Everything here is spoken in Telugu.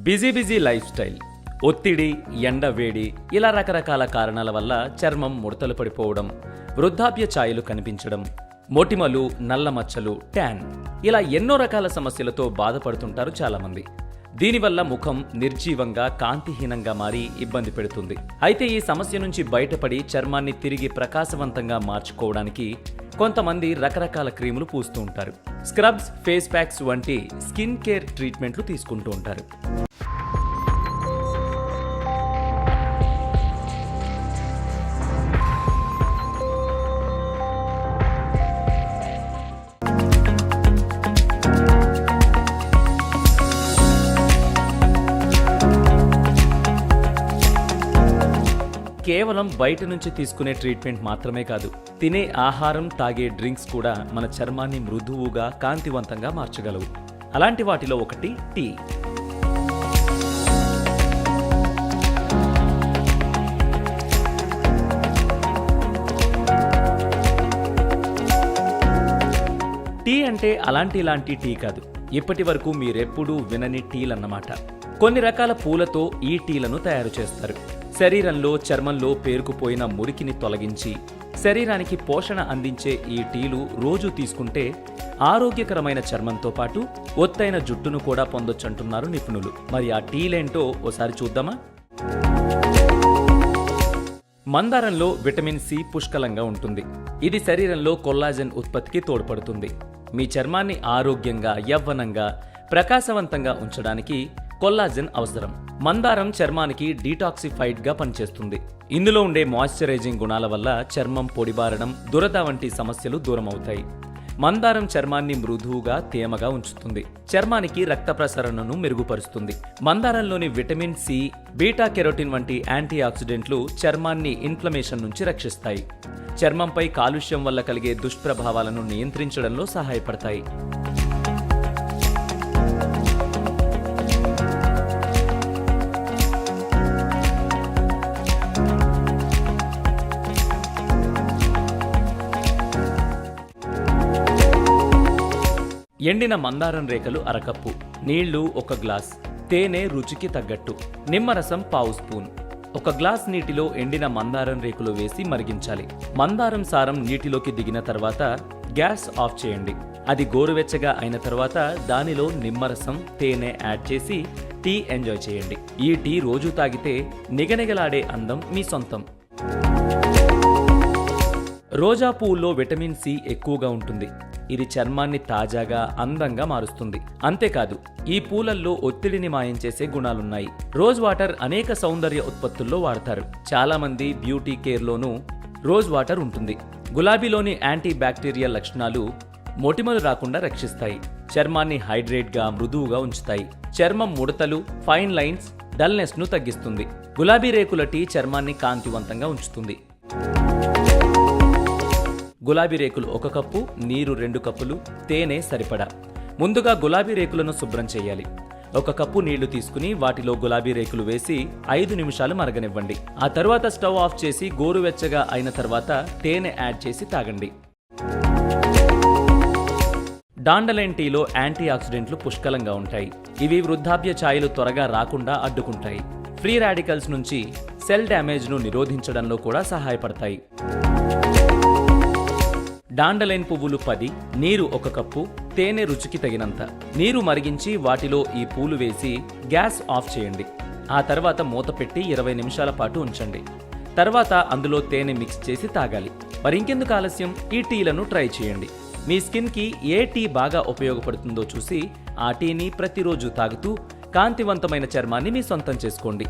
బిజీ లైఫ్ స్టైల్, ఒత్తిడి, ఎండ వేడి ఇలా రకరకాల కారణాల వల్ల చర్మం ముడతలు పడిపోవడం, వృద్ధాప్య ఛాయలు కనిపించడం, మొటిమలు, నల్ల మచ్చలు, ట్యాన్ ఇలా ఎన్నో రకాల సమస్యలతో బాధపడుతుంటారు చాలామంది. దీనివల్ల ముఖం నిర్జీవంగా, కాంతిహీనంగా మారి ఇబ్బంది పెడుతుంది. అయితే ఈ సమస్య నుంచి బయటపడి చర్మాన్ని తిరిగి ప్రకాశవంతంగా మార్చుకోవడానికి కొంతమంది రకరకాల క్రీములు పూస్తూ ఉంటారు. స్క్రబ్స్, ఫేస్ ప్యాక్స్ వంటి స్కిన్ కేర్ ట్రీట్మెంట్లు తీసుకుంటూ ఉంటారు. కేవలం బయట నుంచి తీసుకునే ట్రీట్మెంట్ మాత్రమే కాదు, తినే ఆహారం, తాగే డ్రింక్స్ కూడా మన చర్మాన్ని మృదువుగా, కాంతివంతంగా మార్చగలవు. అలాంటి వాటిలో ఒకటి టీ. టీ అంటే ఇలాంటి టీ కాదు, ఇప్పటి వరకు మీరెప్పుడూ వినని టీలన్నమాట. కొన్ని రకాల పూలతో ఈ టీలను తయారు చేస్తారు. శరీరంలో, చర్మంలో పేరుకుపోయిన మురికిని తొలగించి శరీరానికి పోషణ అందించే ఈ టీలు రోజు తీసుకుంటే ఆరోగ్యకరమైన చర్మంతో పాటు ఒత్తైన జుట్టును కూడా పొందొచ్చంటున్నారు నిపుణులు. మరి ఆ టీలేంటో ఓసారి చూద్దామా? మందారంలో విటమిన్ సి పుష్కలంగా ఉంటుంది. ఇది శరీరంలో కొల్లాజెన్ ఉత్పత్తికి తోడ్పడుతుంది. మీ చర్మాన్ని ఆరోగ్యంగా, యవ్వనంగా, ప్రకాశవంతంగా ఉంచడానికి కొల్లాజెన్ అవసరం. మందారం చర్మానికి డీటాక్సిఫైడ్ గా పనిచేస్తుంది. ఇందులో ఉండే మాయిశ్చరైజింగ్ గుణాల వల్ల చర్మం పొడిబారడం, దురద వంటి సమస్యలు దూరమవుతాయి. మందారం చర్మాన్ని మృదువుగా, తేమగా ఉంచుతుంది. చర్మానికి రక్త ప్రసరణను మెరుగుపరుస్తుంది. మందారంలోని విటమిన్ సి, బీటా కెరోటిన్ వంటి యాంటీ ఆక్సిడెంట్లు చర్మాన్ని ఇన్ఫ్లమేషన్ నుంచి రక్షిస్తాయి. చర్మంపై కాలుష్యం వల్ల కలిగే దుష్ప్రభావాలను నియంత్రించడంలో సహాయపడతాయి. ఎండిన మందారం రేకలు అరకప్పు, నీళ్లు 1 గ్లాస్, తేనె రుచికి తగ్గట్టు, నిమ్మరసం 1/2 స్పూన్. 1 గ్లాస్ నీటిలో ఎండిన మందారం రేకులు వేసి మరిగించాలి. మందారం సారం నీటిలోకి దిగిన తర్వాత గ్యాస్ ఆఫ్ చేయండి. అది గోరువెచ్చగా అయిన తర్వాత దానిలో నిమ్మరసం, తేనె యాడ్ చేసి టీ ఎంజాయ్ చేయండి. ఈ టీ రోజు తాగితే నిగనిగలాడే అందం మీ సొంతం. రోజా పువ్వుల్లో విటమిన్ సి ఎక్కువగా ఉంటుంది. ఇది చర్మాన్ని తాజాగా, అందంగా మారుస్తుంది. అంతేకాదు, ఈ పూలల్లో ఒత్తిడిని మాయం చేసే గుణాలున్నాయి. రోజ్ వాటర్ అనేక సౌందర్య ఉత్పత్తుల్లో వాడతారు. చాలా మంది బ్యూటీ కేర్లోనూ రోజ్ వాటర్ ఉంటుంది. గులాబీలోని యాంటీ బ్యాక్టీరియల్ లక్షణాలు మొటిమలు రాకుండా రక్షిస్తాయి. చర్మాన్ని హైడ్రేట్గా, మృదువుగా ఉంచుతాయి. చర్మం ముడతలు, ఫైన్ లైన్స్, డల్నెస్ ను తగ్గిస్తుంది. గులాబీ రేకుల టీ చర్మాన్ని కాంతివంతంగా ఉంచుతుంది. గులాబీ రేకులు 1 కప్పు, నీరు 2 కప్పులు, తేనె సరిపడా. ముందుగా గులాబీ రేకులను శుభ్రం చేయాలి. 1 కప్పు నీళ్లు తీసుకుని వాటిలో గులాబీ రేకులు వేసి 5 నిమిషాలు మరగనివ్వండి. ఆ తర్వాత స్టవ్ ఆఫ్ చేసి గోరువెచ్చగా అయిన తర్వాత తేనె యాడ్ చేసి తాగండి. డాండలైన్ టీలో యాంటీ ఆక్సిడెంట్లు పుష్కలంగా ఉంటాయి. ఇవి వృద్ధాప్య ఛాయలు త్వరగా రాకుండా అడ్డుకుంటాయి. ఫ్రీ రాడికల్స్ నుంచి సెల్ డ్యామేజ్ ను నిరోధించడంలో కూడా సహాయపడతాయి. డాండలైన్ పువ్వులు 10, నీరు 1 కప్పు, తేనె రుచికి తగినంత. నీరు మరిగించి వాటిలో ఈ పూలు వేసి గ్యాస్ ఆఫ్ చేయండి. ఆ తర్వాత మూత పెట్టి 20 నిమిషాల పాటు ఉంచండి. తర్వాత అందులో తేనె మిక్స్ చేసి తాగాలి. మరి ఇంకెందుకు ఆలస్యం, ఈ టీలను ట్రై చేయండి. మీ స్కిన్కి ఏ టీ బాగా ఉపయోగపడుతుందో చూసి ఆ టీని ప్రతిరోజు తాగుతూ కాంతివంతమైన చర్మాన్ని మీ సొంతం చేసుకోండి.